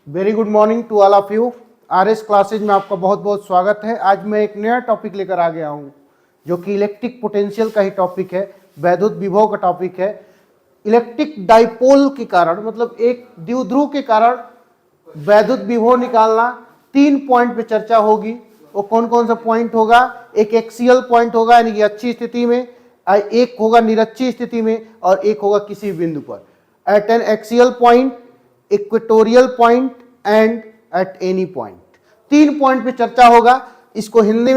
Very good morning to all of you. RS classes में आपका बहुत बहुत स्वागत है। आज मैं एक नया टॉपिक लेकर आ गया हूं जो कि इलेक्ट्रिक पोटेंशियल का ही टॉपिक है, वैद्युत विभव का टॉपिक है। इलेक्ट्रिक डाइपोल के कारण, मतलब एक द्विध्रुव के कारण वैद्युत विभव निकालना, 3 पॉइंट पे चर्चा होगी। वो कौन कौन सा पॉइंट होगा? एक एक्सियल पॉइंट होगा यानी कि अच्छी स्थिति में, एक होगा निरक्षीय स्थिति में, और एक होगा किसी बिंदु पर। At an axial point, equatorial point and at any point. 3 point पे चर्चा होगा। इसको हिंदी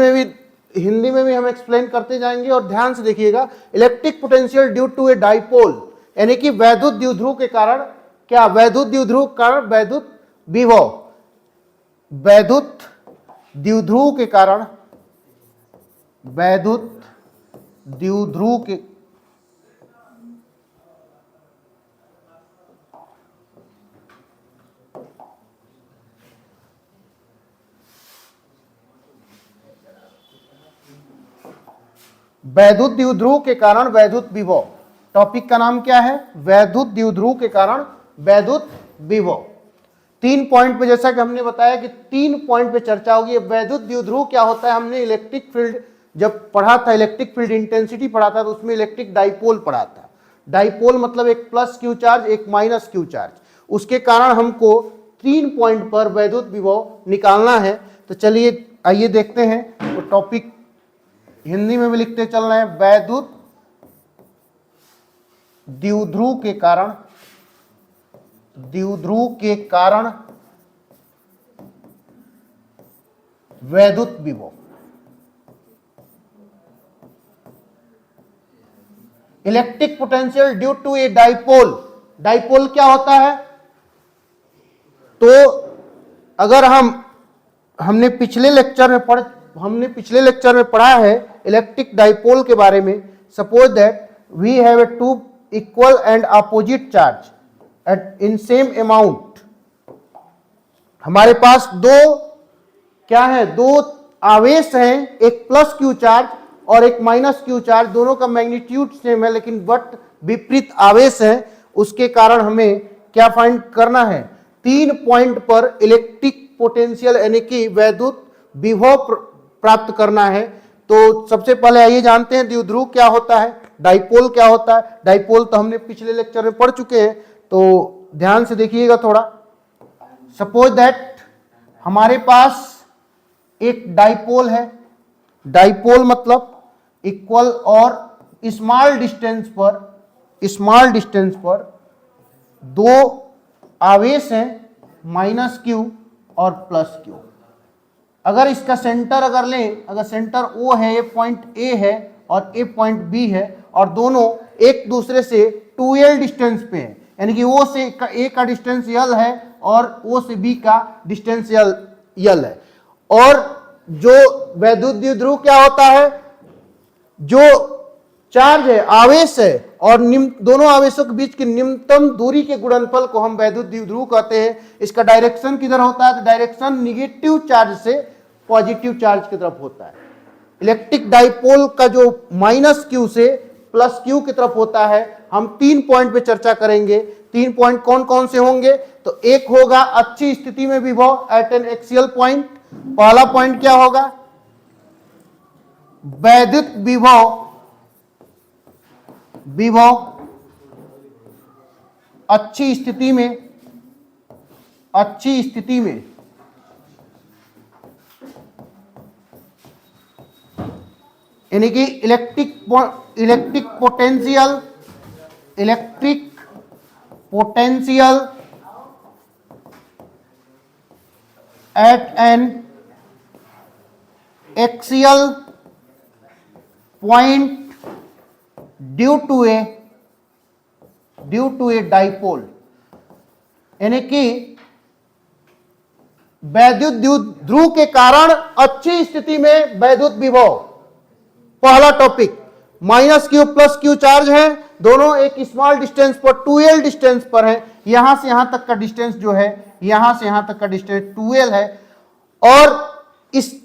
में भी हम एक्सप्लेन करते जाएंगे। और ध्यान से देखिएगा, electric potential due to a dipole यानी कि वैद्युत द्विध्रुव के कारण, क्या वैद्युत द्विध्रुव के कारण वैद्युत विभव, वैद्युत द्विध्रुव के कारण, वैद्युत द्विध्रुव के वैद्युत द्विध्रुव के कारण वैद्युत विभव। टॉपिक का नाम क्या है? वैद्युत द्विध्रुव के कारण वैद्युत विभव। 3 पॉइंट पे, जैसा कि हमने बताया कि 3 पॉइंट पे चर्चा होगी। वैद्युत द्विध्रुव क्या होता है? हमने इलेक्ट्रिक फील्ड जब पढ़ा था, इलेक्ट्रिक फील्ड इंटेंसिटी पढ़ा था, तो उसमें इलेक्ट्रिक डाइपोल पढ़ा था। डाइपोल मतलब एक प्लस क्यू चार्ज, एक माइनस क्यू चार्ज। उसके कारण हमको 3 पॉइंट पर वैद्युत विभव निकालना है। तो चलिए आइए देखते हैं। तो टॉपिक हिंदी में भी लिखते चल रहे हैं। वैद्युत द्विध्रुव के कारण, द्विध्रुव के कारण वैद्युत विभव। Electric potential due to a dipole. Dipole क्या होता है? तो अगर हमने पिछले लेक्चर में पढ़ा है इलेक्ट्रिक डाइपोल के बारे में। Suppose that we have a 2 equal and opposite charge at in same amount. हमारे पास दो आवेश हैं, एक प्लस क्यू चार्ज और एक माइनस क्यू चार्ज। दोनों का मैग्नीट्यूड सेम है लेकिन बट विपरीत आवेश है। उसके कारण हमें क्या फाइंड करना है? 3 पॉइंट पर इलेक्ट्रिक पोटेंशियल यानी कि वैद्युत विभव प्राप्त करना है। तो सबसे पहले आइए जानते हैं द्विध्रुव क्या होता है, डाइपोल क्या होता है। डाइपोल तो हमने पिछले लेक्चर में पढ़ चुके हैं, तो ध्यान से देखिएगा थोड़ा। सपोज दैट हमारे पास एक डाइपोल है। डाइपोल मतलब इक्वल और स्मॉल डिस्टेंस पर 2 आवेश हैं, माइनस क्यू और प्लस क्यू। अगर इसका सेंटर अगर सेंटर O है, ये पॉइंट A है और ये पॉइंट B है, और दोनों एक दूसरे से 2L डिस्टेंस पे है, यानी कि O से A का डिस्टेंस L है और O से B का डिस्टेंस L है। और जो वैद्युत द्विध्रुव क्या होता है? जो चार्ज है, आवेश है, और दोनों आवेशों के बीच की निम्नतम दूरी के गुणनफल को हम वैद्युत द्विध्रुव कहते हैं। इसका डायरेक्शन किधर होता है? तो डायरेक्शन निगेटिव चार्ज से पॉजिटिव चार्ज की तरफ होता है। इलेक्ट्रिक डाइपोल का जो माइनस क्यू से प्लस क्यू की तरफ होता है। हम 3 पॉइंट पे चर्चा करेंगे। 3 पॉइंट कौन कौन से होंगे? तो एक होगा अच्छी स्थिति में विभव एट एन एक्सियल पॉइंट। पहला पॉइंट क्या होगा? वैद्युत विभव अच्छी स्थिति में यानी कि electric potential at an axial point due to a dipole, यानी कि वैद्युत द्विध्रुव के कारण अच्छी स्थिति में वैद्युत विभव। पहला topic, minus Q plus Q charge है, दोनों एक स्मॉल डिस्टेंस पर 2L डिस्टेंस पर है। यहां से यहां तक का डिस्टेंस जो है, यहां से यहां तक का डिस्टेंस 2L है। और इस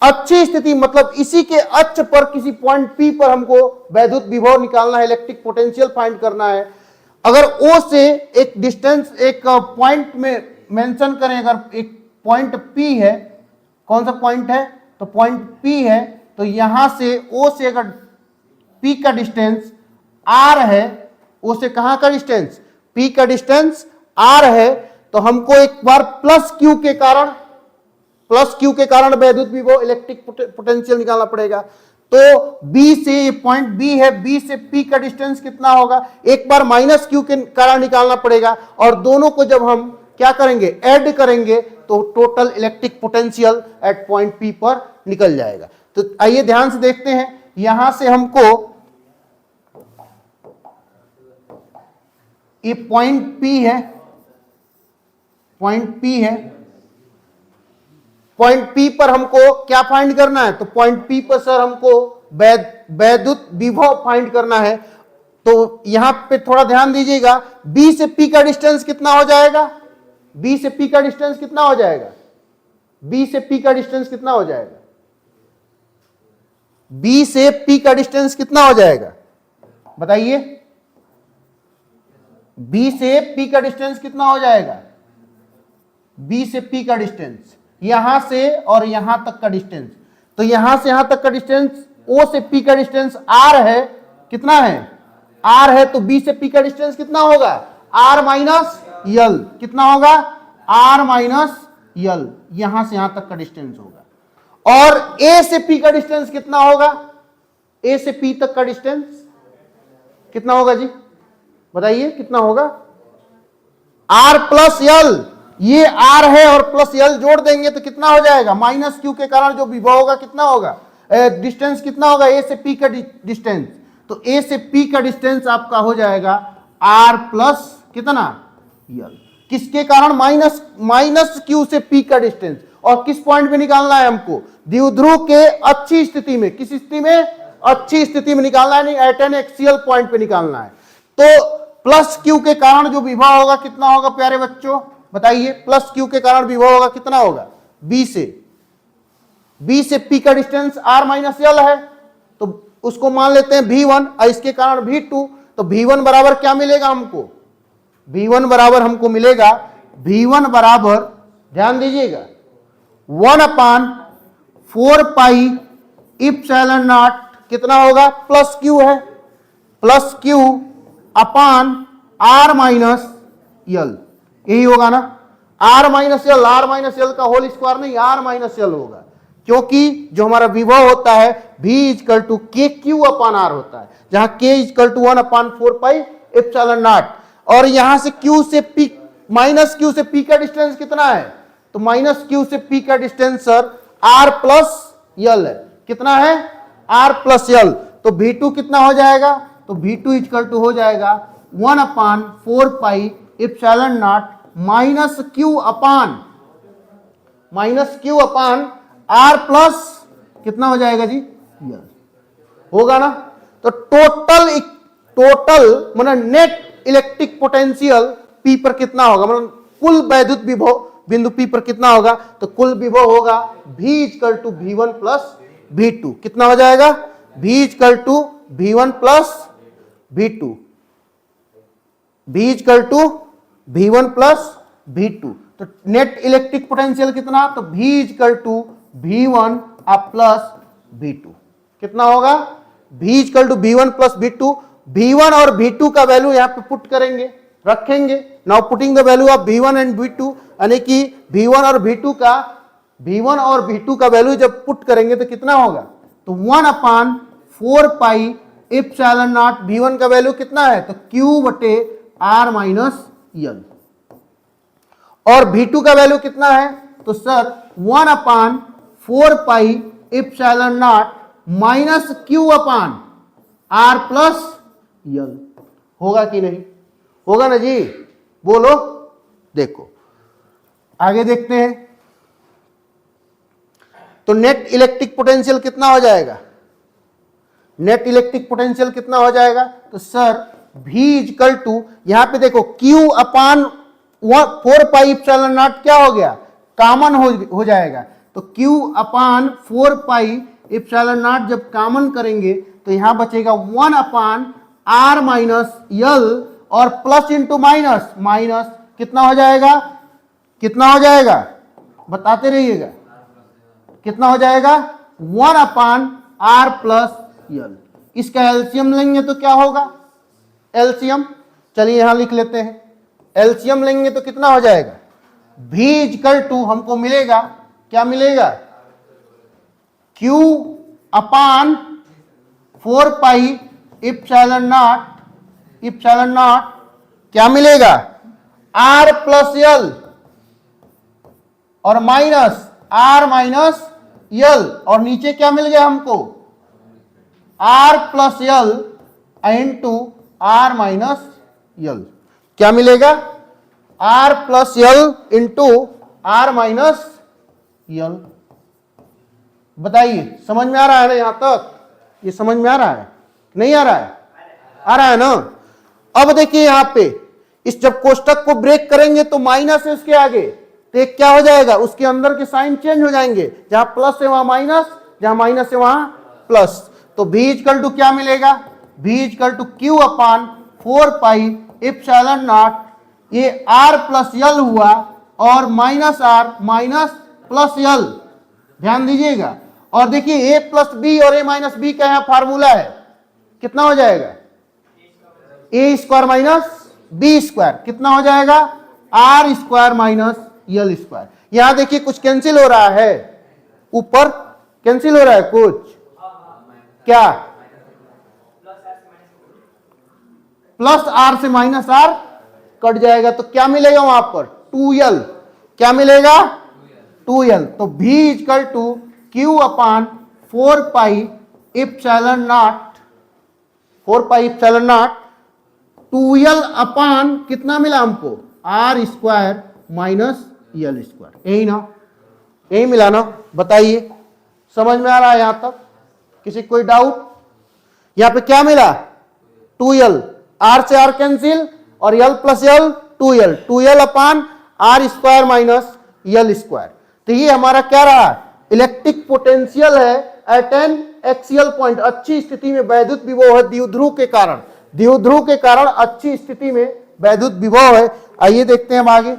अच्छी स्थिति मतलब इसी के अक्ष पर किसी पॉइंट P पर हमको वैद्युत विभव निकालना है, इलेक्ट्रिक पोटेंशियल फाइंड करना है। अगर O से एक डिस्टेंस एक पॉइंट में मेंशन करें, अगर एक पॉइंट P है, कौन सा पॉइंट है, तो पॉइंट P है, तो यहां से O से अगर P का डिस्टेंस R है, O से कहां का डिस्टेंस, P का डिस्टेंस R है, तो हमको एक बार प्लस Q के कारण वैद्युत विभव इलेक्ट्रिक पोटेंशियल निकालना पड़ेगा। तो B से, ये पॉइंट B है, B से P का डिस्टेंस कितना होगा, एक बार माइनस Q के कारण निकालना पड़ेगा, और दोनों को जब हम क्या करेंगे, ऐड करेंगे, तो total electric potential eight point P पर निकल जाएगा। तो आइए ध्यान से देखते हैं, यहां से हमको ये पॉइंट P है, पॉइंट P है, पॉइंट P पर हमको क्या फाइंड करना है, तो पॉइंट P पर सर हमको वैद्युत विभव फाइंड करना है। तो यहां पे थोड़ा ध्यान दीजिएगा, B से P का डिस्टेंस कितना हो जाएगा, B से P का डिस्टेंस कितना हो जाएगा, B से P का डिस्टेंस कितना हो जाएगा, B से P का डिस्टेंस कितना हो जाएगा, बताइए, B से P का डिस्टेंस कितना हो जाएगा, B से P का डिस्टेंस यहां से और यहां तक का डिस्टेंस, तो यहां से यहां तक का डिस्टेंस O से P का डिस्टेंस R है, कितना है, R है, तो B से P का डिस्टेंस कितना होगा, R माइनस L, कितना होगा, R माइनस L, यहां से यहां तक का डिस्टेंस होगा। और A से P का डिस्टेंस कितना होगा, A से P तक का डिस्टेंस कितना होगा जी, बताइए कितना होगा, R प्लस L, ये R है और प्लस L जोड़ देंगे तो कितना हो जाएगा, माइनस Q के कारण जो विभव होगा कितना होगा, डिस्टेंस कितना होगा, A से P का डिस्टेंस, तो A से P का डिस्टेंस आपका हो जाएगा R प्लस कितना L, किसके कारण, माइनस Q से P का डिस्टेंस, और किस पॉइंट पे निकालना है हमको, द्विध्रुव के अच्छी स्थिति में, किस स्थिति में, अच्छी स्थिति में निकालना है, नहीं एट एन एक्सियल पॉइंट पे निकालना है। तो प्लस Q के कारण जो विभव होगा कितना होगा प्यारे बच्चों, बताइए, प्लस Q के कारण विभव होगा कितना होगा, B से P का डिस्टेंस R माइनस L है, तो उसको मान लेते हैं V1, और इसके कारण V2, तो V1 बराबर क्या मिलेगा हमको, V1 बराबर हमको मिलेगा, V1 बराबर, ध्यान दीजिएगा, 1/4 पाई इप्सिलॉन नॉट, कितना होगा, प्लस Q है, plus Q upon R minus L, यही होगा ना, R माइनस L का होल स्क्वायर नहीं, R माइनस L होगा, क्योंकि जो हमारा विभव होता है V equal to KQ upon R होता है, जहां K equal to 1/4 pi epsilon naught, और यहां से Q से P, माइनस Q से P का डिस्टेंस कितना है, तो माइनस Q से P का distance sir R plus L है, कितना है, R प्लस L, तो V2 कितना हो जाएगा, तो V2 इक्वल टू हो जाएगा 1/4 pi epsilon not minus Q upon R plus कितना हो जाएगा जी, L होगा ना। तो टोटल मतलब नेट इलेक्ट्रिक पोटेंशियल P पर कितना होगा, मतलब कुल वैद्युत विभव बिंदु P पर कितना होगा, तो कुल विभव होगा V equal to V1 plus V2, कितना हो जाएगा, V equal to V1 plus V2, V equal to V1 plus V2, तो नेट इलेक्ट्रिक पोटेंशियल कितना, तो V equal to V1 plus V2, कितना होगा, V equal to V1 plus V2, V1 और V2 का वैल्यू यहां पे पुट करेंगे, रखेंगे, now putting the value of V1 and V2, यानी कि V1 और V2 का वैल्यू जब पुट करेंगे तो कितना होगा, तो 1/4 पाई एप्सिलॉन नॉट, V1 का वैल्यू कितना है, तो Q बटे R माइनस L, और V2 का वैल्यू कितना है, तो sir 1/4 pi epsilon not minus Q upon R plus L, होगा कि नहीं, होगा ना जी, बोलो, देखो आगे देखते हैं, तो नेट इलेक्ट्रिक पोटेंशियल कितना हो जाएगा, नेट इलेक्ट्रिक पोटेंशियल कितना हो जाएगा, तो सर V इक्वल टू, यहां पे देखो Q upon 4 pi epsilon not क्या हो गया, कॉमन हो जाएगा, तो Q upon 4 pi epsilon not जब कॉमन करेंगे तो यहां बचेगा 1/R माइनस L, और प्लस इंटू माइनस, कितना हो जाएगा, कितना हो जाएगा, बताते रहिएगा, कितना हो जाएगा 1/r प्लस यल। इसका एलसीएम लेंगे तो क्या होगा, एलसीएम चलिए यहां लिख लेते हैं, एलसीएम लेंगे तो कितना हो जाएगा, v इक्वल टू हमको मिलेगा, क्या मिलेगा, q upon 4 pi epsilon not क्या मिलेगा, r प्लस यल और माइनस r माइनस यल, और नीचे क्या मिल गया हमको, r plus L into r minus L, क्या मिलेगा, r plus L into r minus L. बताइए समझ में आ रहा है ना, यहां तक ये समझ में आ रहा है, नहीं आ रहा है, आ रहा है ना। अब देखिए यहां पे इस जब कोष्टक को ब्रेक करेंगे तो माइनस है उसके आगे, तो एक क्या हो जाएगा, उसके अंदर के साइन चेंज हो जाएंगे, जहां प्लस है वहां माइनस, जहां माइनस है वहां प्लस। तो v इक्वल टू क्या मिलेगा, v equal to q upon 4 pi epsilon naught, ये r प्लस यल हुआ और minus r minus plus L, ध्यान दीजिएगा। और देखिए a प्लस बी और a माइनस बी का यहां फार्मूला है, कितना हो जाएगा, a square minus B square, कितना हो जाएगा, r square minus L square. यहां देखिए कुछ कैंसिल हो रहा है, ऊपर कैंसिल हो रहा है कुछ, क्या, प्लस आर से माइनस आर कट जाएगा, तो क्या मिलेगा वहां पर 2l, क्या मिलेगा 2l। तो v equal to q upon 4 pi epsilon naught, 4 pi epsilon naught 2l upon कितना मिला हमको, r square minus L square, यही ना, यही मिला ना। बताइए समझ में आ रहा है यहां तक, किसी कोई डाउट, यहां पे क्या मिला 2l, r से r कैंसिल और l प्लस यल 2l, 2l अपान r square minus L square. तो ये हमारा क्या रहा, इलेक्ट्रिक पोटेंशियल है एट एन एक्सियल पॉइंट, अच्छी स्थिति में वैद्युत विभव है द्विध्रुव के कारण, द्विध्रुव के कारण अच्छी स्थिति में वैद्युत विभव है। आइए देखते हैं हम आगे,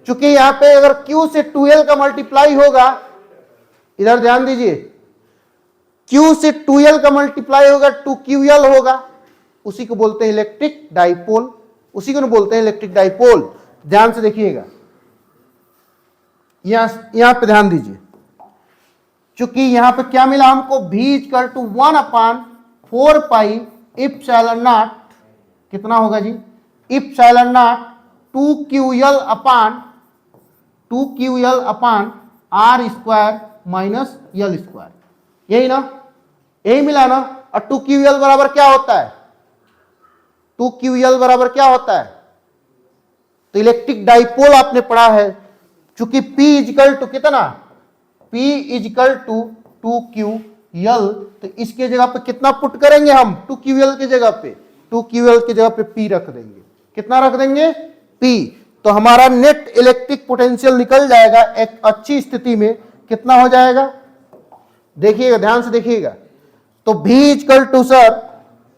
चूंकि यहां पे अगर q से 2l का मल्टीप्लाई होगा, इधर ध्यान दीजिए, q से 2l का मल्टीप्लाई होगा 2ql होगा, उसी को बोलते हैं इलेक्ट्रिक डाइपोल, उसी को बोलते हैं इलेक्ट्रिक डाइपोल। ध्यान से देखिएगा, यहां पे ध्यान दीजिए, चूंकि यहां पे क्या मिला हमको, v equal to 1 upon 4 pi epsilon naught, कितना होगा जी, epsilon naught 2ql upon r square minus L square, यही ना, यही मिला ना। और 2ql बराबर क्या होता है, 2ql बराबर क्या होता है, तो इलेक्ट्रिक डाइपोल आपने पढ़ा है, चूंकि P इजिकल टू कितना, P इजिकल टू 2ql, तो इसके जगह पे कितना पुट करेंगे हम, 2ql की जगह पे, 2ql की जगह पे P रख देंगे, कितना रख देंगे P, तो हमारा नेट इलेक्ट्रिक पोटेंशियल निकल जाएगा एक अच्छी स्थिति में, कितना हो जाएगा, देखिएगा ध्यान से देखिएगा। तो v इक्वल टू सर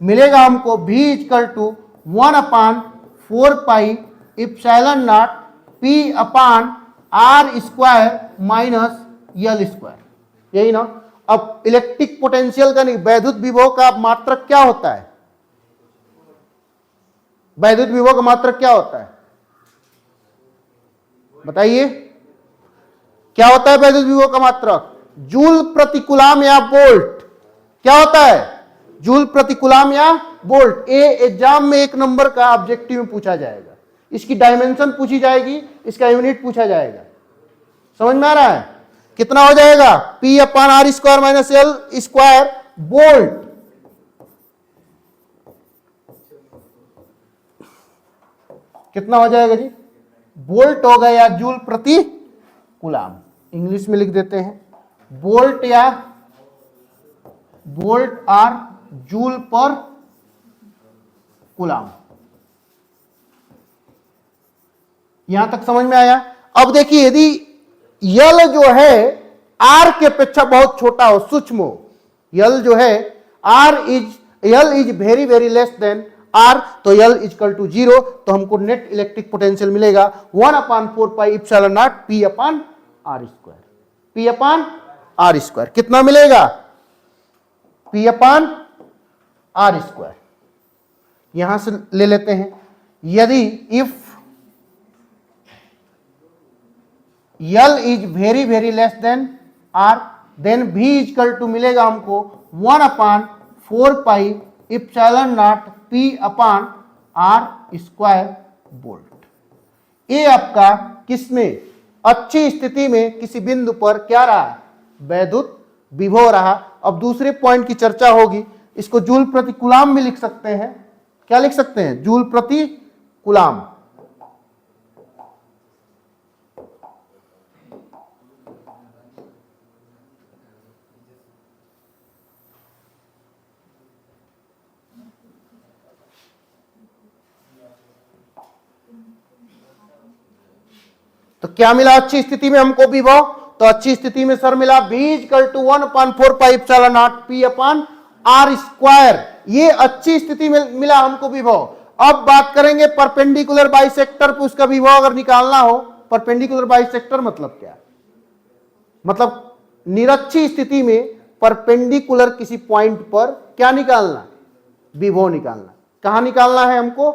मिलेगा हमको, v equal to 1 upon 4 pi epsilon naught p upon r square minus L square, यही ना। अब इलेक्ट्रिक पोटेंशियल का नहीं, वैद्युत विभव का मात्रक क्या होता है, वैद्युत विभव का मात्रक क्या होता है, बताइए क्या होता है वैद्युत विभव का मात्रक, जूल प्रति कूलम या वोल्ट, क्या होता है, जूल प्रति कूलम या वोल्ट। ए एग्जाम में 1 नंबर का ऑब्जेक्टिव में पूछा जाएगा, इसकी डायमेंशन पूछी जाएगी, इसका यूनिट पूछा जाएगा, समझ में आ रहा है, कितना हो जाएगा P upon R square minus L square volt, कितना हो जाएगा जी, वोल्ट हो गया या जूल प्रति कूलम, इंग्लिश में लिख देते हैं वोल्ट या वोल्ट आर जूल पर कूलम। यहां तक समझ में आया। अब देखिए यदि यल जो है आर के अपेक्षा बहुत छोटा हो, सूक्ष्म हो, यल जो है L is very very less than R, तो L इजकल टू 0, तो हमको नेट इलेक्ट्रिक पोटेंशियल मिलेगा 1/4 pi epsilon naught P upon R square, P upon R square. कितना मिलेगा? P upon R square. यहां से ले लेते हैं, यदि if L is very very less than R, then V equal to मिलेगा हमको 1/4 pi epsilon naught P upon R square volt. ये आपका किसमें, अच्छी स्थिति में किसी बिंदु पर क्या रहा, वैद्युत विभव रहा। अब दूसरे पॉइंट की चर्चा होगी, इसको जूल प्रति कूलाम भी लिख सकते हैं। क्या लिख सकते हैं? जूल प्रति कूलाम। तो क्या मिला अच्छी स्थिति में हमको विभव? तो अच्छी स्थिति में सर मिला V equal to 1/4 pi epsilon naught P upon R square. ये अच्छी स्थिति में मिला हमको विभव। अब बात करेंगे परपेंडिकुलर बाइसेक्टर पे उसका विभव अगर निकालना हो। परपेंडिकुलर बाइसेक्टर मतलब क्या? मतलब निरक्षी स्थिति में परपेंडिकुलर किसी पॉइंट पर क्या निकालना, विभव निकालना। कहां निकालना है हमको?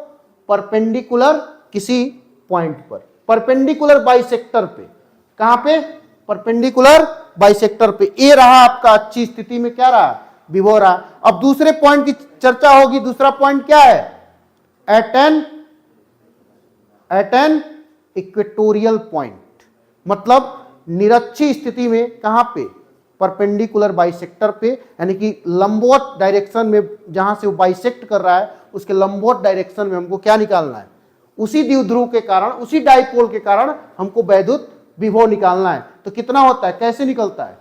परपेंडिकुलर किसी पॉइंट पर, परपेंडिकुलर बाइसेक्टर पे। कहां पे? परपेंडिकुलर बाइसेक्टर पे। ए रहा आपका अच्छी स्थिति में क्या रहा, विभव रहा। अब दूसरे पॉइंट की चर्चा होगी। दूसरा पॉइंट क्या है? एट एन इक्वेटोरियल पॉइंट, मतलब निरक्षी स्थिति में कहां पे? परपेंडिकुलर बाइसेक्टर पे, यानी कि लंबवत डायरेक्शन में, जहां से वो बाइसेक्ट कर रहा है उसके लंबवत डायरेक्शन में हमको क्या निकालना है? उसी द्विध्रुव के कारण, उसी डाइपोल के कारण हमको वैद्युत विभव निकालना है। तो कितना होता है, कैसे निकलता है?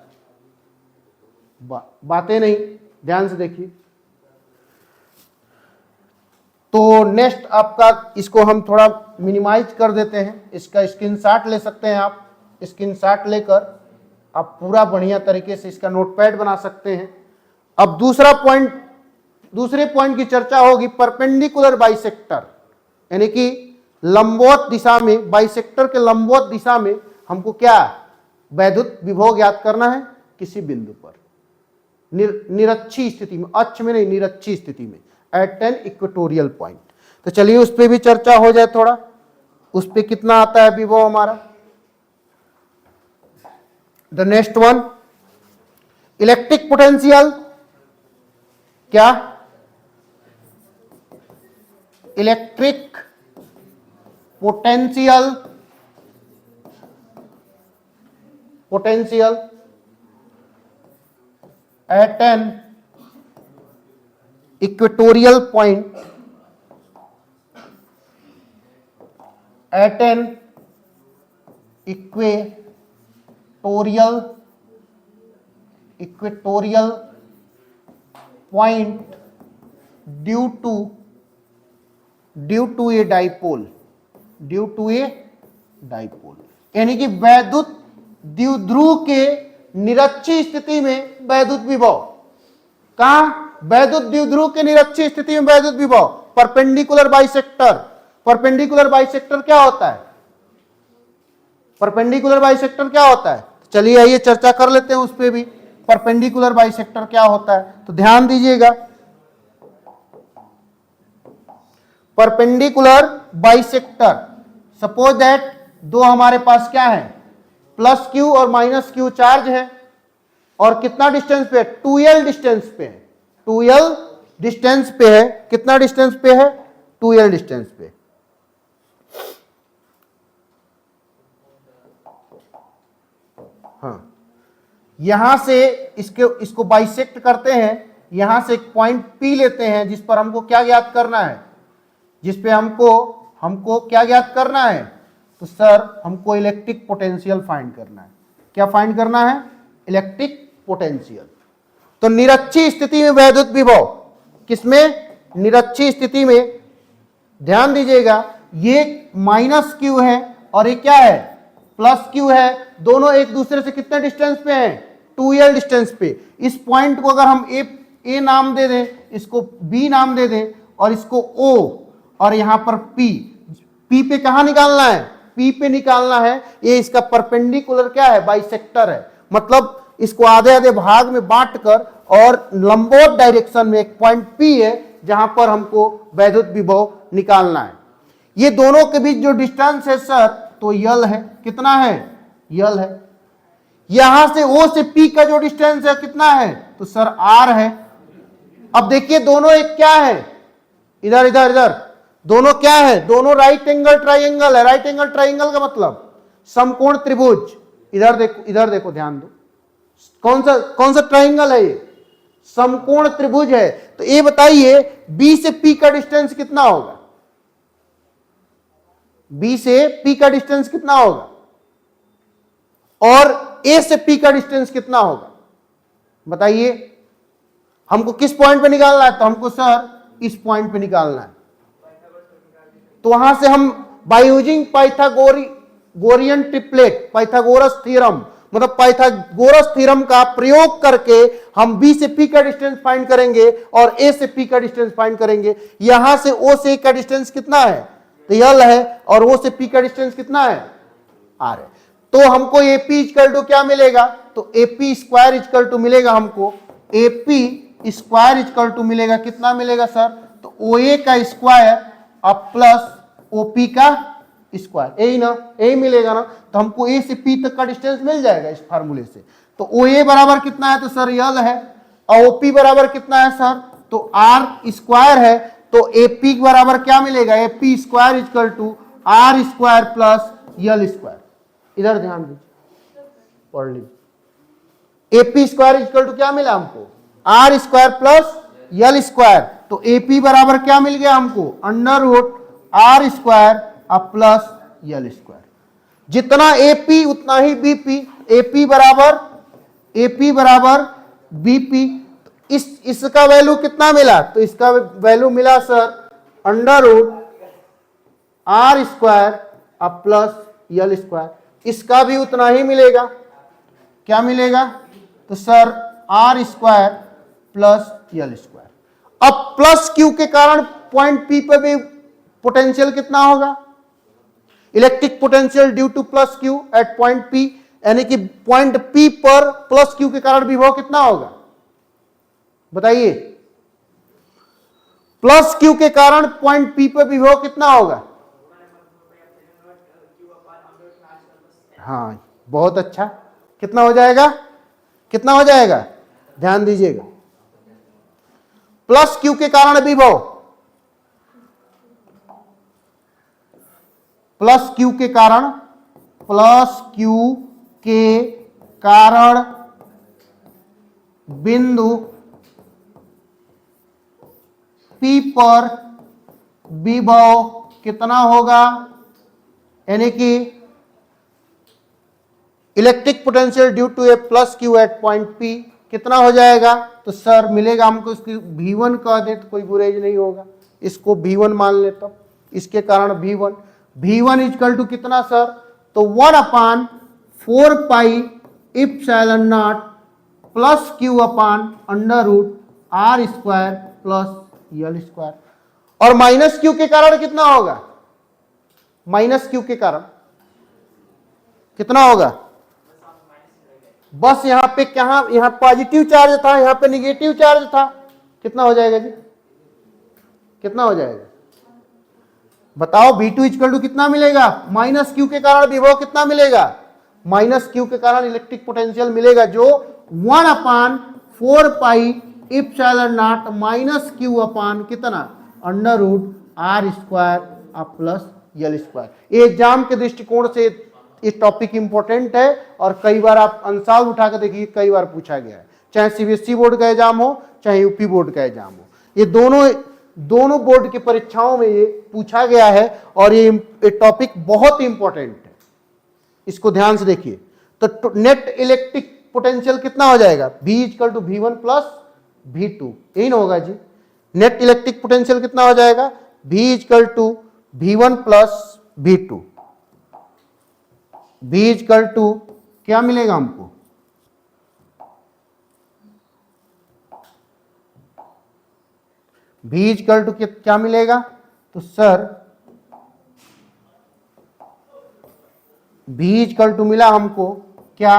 बातें नहीं, ध्यान से देखिए। तो नेक्स्ट आपका, इसको हम थोड़ा मिनिमाइज कर देते हैं। इसका स्क्रीनशॉट ले सकते हैं आप। स्क्रीनशॉट लेकर आप पूरा बढ़िया तरीके से इसका नोटपैड बना सकते हैं। अब दूसरा पॉइंट, दूसरे पॉइंट की चर्चा होगी परपेंडिकुलर बाइसेक्टर, यानी कि लंबवत दिशा में, बाइसेक्टर के लंबवत दिशा में हमको क्या, वैद्युत विभव ज्ञात करना है किसी बिंदु पर, निरक्षी स्थिति में, अक्ष में नहीं, निरक्षी स्थिति में, एट एन इक्वेटोरियल पॉइंट। तो चलिए उस पर भी चर्चा हो जाए थोड़ा। उस पर कितना आता है विभव हमारा? The next one, electric potential. क्या? Electric potential, potential at an equatorial point, at an equatorial point due to a dipole, due to a dipole, यानी कि वैद्युत द्विध्रुव के निरक्षी स्थिति में वैद्युत विभव। कहां? वैद्युत द्विध्रुव के निरक्षी स्थिति में वैद्युत विभव, परपेंडिकुलर बाइसेक्टर। परपेंडिकुलर बाइसेक्टर क्या होता है? परपेंडिकुलर बाइसेक्टर क्या होता है? चलिए आइए चर्चा कर लेते हैं उस पे भी, परपेंडिकुलर बाइसेक्टर क्या होता है। तो ध्यान दीजिएगा, परपेंडिकुलर बाइसेक्टर, सपोज दैट दो हमारे पास क्या है, प्लस क्यू और माइनस क्यू चार्ज है, और कितना डिस्टेंस पे है? 2l डिस्टेंस पे है, 2l डिस्टेंस पे है। कितना डिस्टेंस पे है? 2l डिस्टेंस पे। हाँ, यहां से इसको बाइसेक्ट करते हैं, यहां से एक पॉइंट P लेते हैं जिस पर हमको क्या ज्ञात करना है, जिस पे हमको क्या ज्ञात करना है? तो सर हमको इलेक्ट्रिक पोटेंशियल फाइंड करना है। क्या फाइंड करना है? Electric potential. तो निरक्षी स्थिति में वैद्युत विभव, किसमें? निरक्षी स्थिति में। ध्यान दीजिएगा, ये माइनस क्यू है और ये क्या है? प्लस क्यू है। दोनों एक दूसरे से कितने डिस्टेंस पे हैं? 2l डिस्टेंस पे। इस पॉइंट को अगर हम ए नाम दे दें, इसको B नाम दे दें, और इसको O और यहां पर P, P पे कहां निकालना है, P पे निकालना है। ये इसका परपेंडिकुलर क्या है, बाइसेक्टर है, मतलब इसको आधे आधे भाग में बांटकर और लंबवत डायरेक्शन में एक पॉइंट P है जहां पर हमको वैद्युत विभव निकालना है। ये दोनों के बीच जो डिस्टेंस है सर तो यल है, कितना है, यल है। यहां से O से P का जो डिस्टेंस है कितना है, तो सर R है। अब देखिए दोनों एक क्या है, इधर इधर इधर, दोनों क्या है, दोनों राइट एंगल ट्राइंगल है। राइट एंगल ट्राइंगल का मतलब समकोण त्रिभुज। इधर देखो ध्यान दो, कौन सा ट्राइंगल है ये, समकोण त्रिभुज है। तो ये बताइए B से P का डिस्टेंस कितना होगा, B से P का डिस्टेंस कितना होगा और A से P का डिस्टेंस कितना होगा, बताइए। हमको किस पॉइंट पे निकालना है, तो हमको सर इस पॉइंट पे निकालना है। तो वहां से हम by using Pythagorean triplet, Pythagoras theorem, मतलब पाइथागोरस थ्योरम का प्रयोग करके हम B से P का डिस्टेंस फाइंड करेंगे और A से P का डिस्टेंस फाइंड करेंगे। यहां से O से A का डिस्टेंस कितना है, तो यल है, और O से P का डिस्टेंस कितना है, R है। तो हमको AP इक्वल टू क्या मिलेगा, तो AP स्क्वायर इक्वल टू मिलेगा हमको, AP स्क्वायर इक्वल टू मिलेगा, कितना मिलेगा सर, तो OA का स्क्वायर अब प्लस OP का स्क्वायर, यही ना, यही मिलेगा ना। तो हमको A से P तक का डिस्टेंस मिल जाएगा इस फार्मूले से। तो OA बराबर कितना है, तो सर यल है, और OP बराबर कितना है सर, तो R स्क्वायर है। तो AP बराबर क्या मिलेगा, AP square equal to R square plus L square. इधर ध्यान दीजिए, पढ़ लीजिए। AP स्क्वायर इक्वल टू क्या मिला हमको, R square plus L square. तो AP बराबर क्या मिल गया हमको, अंडर रूट R स्क्वायर अब प्लस यल स्क्वायर। जितना AP उतना ही BP, AP बराबर BP। इसका वैल्यू कितना मिला, तो इसका वैल्यू मिला sir under root R square अब प्लस यल स्क्वायर। इसका भी उतना ही मिलेगा, क्या मिलेगा, तो sir R square plus L square. अब प्लस Q के कारण पॉइंट P पर भी पोटेंशियल कितना होगा, electric potential due to plus Q at point P, यानी कि पॉइंट P पर प्लस Q के कारण विभव कितना होगा, बताइए। प्लस Q के कारण पॉइंट P पर विभव कितना होगा, हाँ बहुत अच्छा, कितना हो जाएगा, कितना हो जाएगा, ध्यान दीजिएगा। प्लस Q के कारण विभव, प्लस Q के कारण, प्लस Q के कारण बिंदु P पर विभव कितना होगा, यानी कि electric potential due to a plus Q at point P कितना हो जाएगा, तो सर मिलेगा हमको, इसकी V1 कह दे तो कोई बुराई नहीं होगा, इसको V1 मान लेता हूं, इसके कारण V1 इक्वल टू कितना सर, तो 1/4 pi epsilon naught plus Q upon under root R square plus L square. और माइनस Q के कारण कितना होगा, माइनस Q के कारण कितना होगा, बस यहां पे क्या, यहां पॉजिटिव चार्ज था, यहां पे निगेटिव चार्ज था, कितना हो जाएगा जी, कितना हो जाएगा, बताओ। V2 इक्वल टू कितना मिलेगा, माइनस Q के कारण विभव कितना मिलेगा, माइनस Q के कारण इलेक्ट्रिक पोटेंशियल मिलेगा, जो 1/4 pi epsilon naught minus Q upon कितना under root R square plus L square. ये एग्जाम के दृष्टिकोण से ये टॉपिक इंपॉर्टेंट है, और कई बार आप अंसाल उठाकर देखिए, कई बार पूछा गया है, चाहे CBSE बोर्ड का एग्जाम हो चाहे यूपी बोर्ड का एग्जाम हो, ये दोनों बोर्ड की परीक्षाओं में ये पूछा गया है, और ये टॉपिक बहुत इंपॉर्टेंट है, इसको ध्यान से देखिए। तो नेट इलेक्ट्रिक पोटेंशियल कितना हो जाएगा, V equal to V1 plus V2, यही ना होगा जी। नेट इलेक्ट्रिक पोटेंशियल कितना हो जाएगा, V equal to V1 plus V2, V equal to क्या मिलेगा हमको, V इक्वल टू क्या मिलेगा? तो सर V इक्वल टू मिला हमको क्या?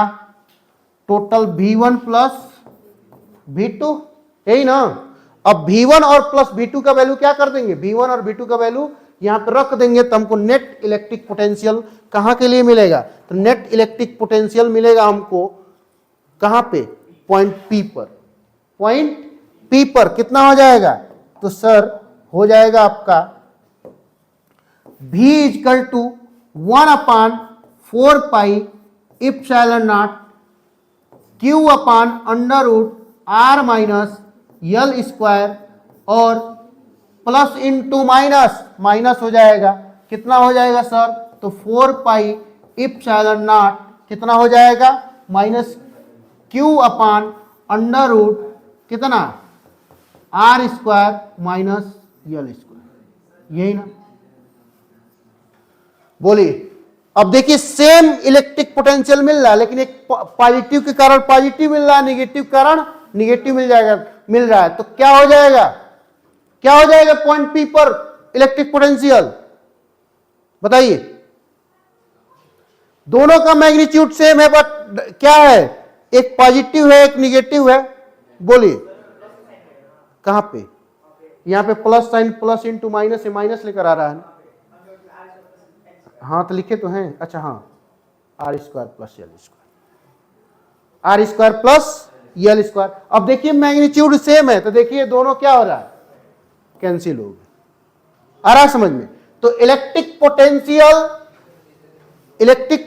टोटल V1 प्लस V2, यही ना। अब V1 और प्लस V2 का वैल्यू क्या कर देंगे? V1 और V2 का वैल्यू यहां पर रख देंगे तो हमको नेट इलेक्ट्रिक पोटेंशियल कहां के लिए मिलेगा? तो नेट इलेक्ट्रिक पोटेंशियल मिलेगा हमको कहां पे? पॉइंट P पर। पॉइंट P पर कितना हो जाएगा? तो सर हो जाएगा आपका V equal to 1/4 pi epsilon naught Q upon under root R minus L square और प्लस इंटू माइनस माइनस हो जाएगा। कितना हो जाएगा सर? तो 4 पाई इप्सिलॉन नॉट कितना हो जाएगा? Minus Q upon under root कितना? R square minus L square, यही ना। बोलिए। अब देखिए सेम इलेक्ट्रिक पोटेंशियल मिल रहा है, लेकिन एक पॉजिटिव के कारण पॉजिटिव मिल रहा है, निगेटिव के कारण निगेटिव मिल रहा है। तो क्या हो जाएगा? क्या हो जाएगा पॉइंट P पर इलेक्ट्रिक पोटेंशियल? बताइए। दोनों का मैग्नीट्यूड सेम है, बट क्या है? एक पॉजिटिव है, एक निगेटिव है। बोलिए कहां पे? यहां पे plus sign, plus into minus से माइनस लेकर आ रहा है ना। हाँ तो लिखे तो हैं। अच्छा हाँ, R square plus L square, R square plus L square. अब देखिए मैग्नीट्यूड सेम है, तो देखिए दोनों क्या हो रहा है? कैंसिल हो गए। आ रहा समझ में? तो इलेक्ट्रिक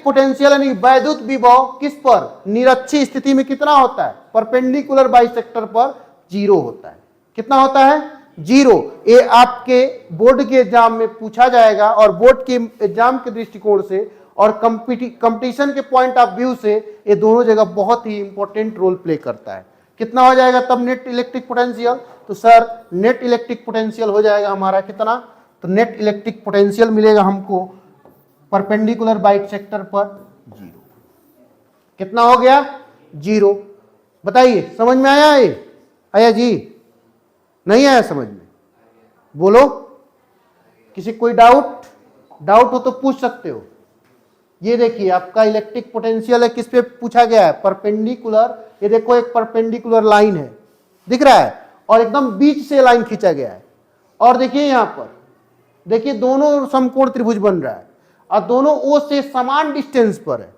पोटेंशियल यानी वैद्युत विभव किस पर? निरक्षीय स्थिति में कितना होता है? परपेंडिकुलर बाइसेक्टर पर 0 होता है। कितना होता है? 0। ये आपके बोर्ड के एग्जाम में पूछा जाएगा, और बोर्ड के एग्जाम के दृष्टिकोण से और कंपटीशन के पॉइंट ऑफ व्यू से ये दोनों जगह बहुत ही इंपॉर्टेंट रोल प्ले करता है। कितना हो जाएगा तब नेट इलेक्ट्रिक पोटेंशियल? तो सर नेट इलेक्ट्रिक पोटेंशियल हो जाएगा हमारा कितना? तो नेट इलेक्ट्रिक पोटेंशियल मिलेगा हमको परपेंडिकुलर बाइसेक्टर पर 0। कितना हो गया? 0। बताइए समझ में आया? ये आया जी? नहीं आया समझ में? बोलो। किसी कोई डाउट हो तो पूछ सकते हो। ये देखिए आपका इलेक्ट्रिक पोटेंशियल है, किस पे पूछा गया है? परपेंडिकुलर। ये देखो एक परपेंडिकुलर लाइन है, दिख रहा है, और एकदम बीच से लाइन खींचा गया है। और देखिए यहां पर देखिए दोनों समकोण त्रिभुज बन रहा है, और दोनों O से समान डिस्टेंस पर है।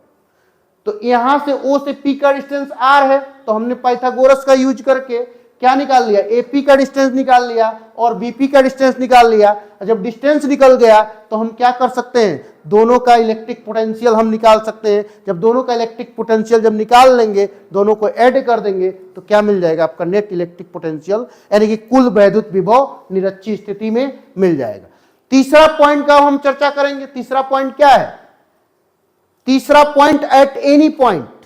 तो यहां से O से P का डिस्टेंस R है, तो हमने पाइथागोरस का यूज करके क्या निकाल लिया? AP का डिस्टेंस निकाल लिया और BP का डिस्टेंस निकाल लिया। जब डिस्टेंस निकल गया तो हम क्या कर सकते हैं? दोनों का इलेक्ट्रिक पोटेंशियल हम निकाल सकते हैं। जब दोनों का इलेक्ट्रिक पोटेंशियल जब निकाल लेंगे, दोनों को ऐड कर देंगे, तो क्या मिल जाएगा? आपका नेट इलेक्ट्रिक पोटेंशियल, यानी कि कुल वैद्युत विभव निरक्षीय स्थिति में मिल जाएगा। तीसरा पॉइंट का हम चर्चा करेंगे। तीसरा पॉइंट क्या है? तीसरा point eight any point.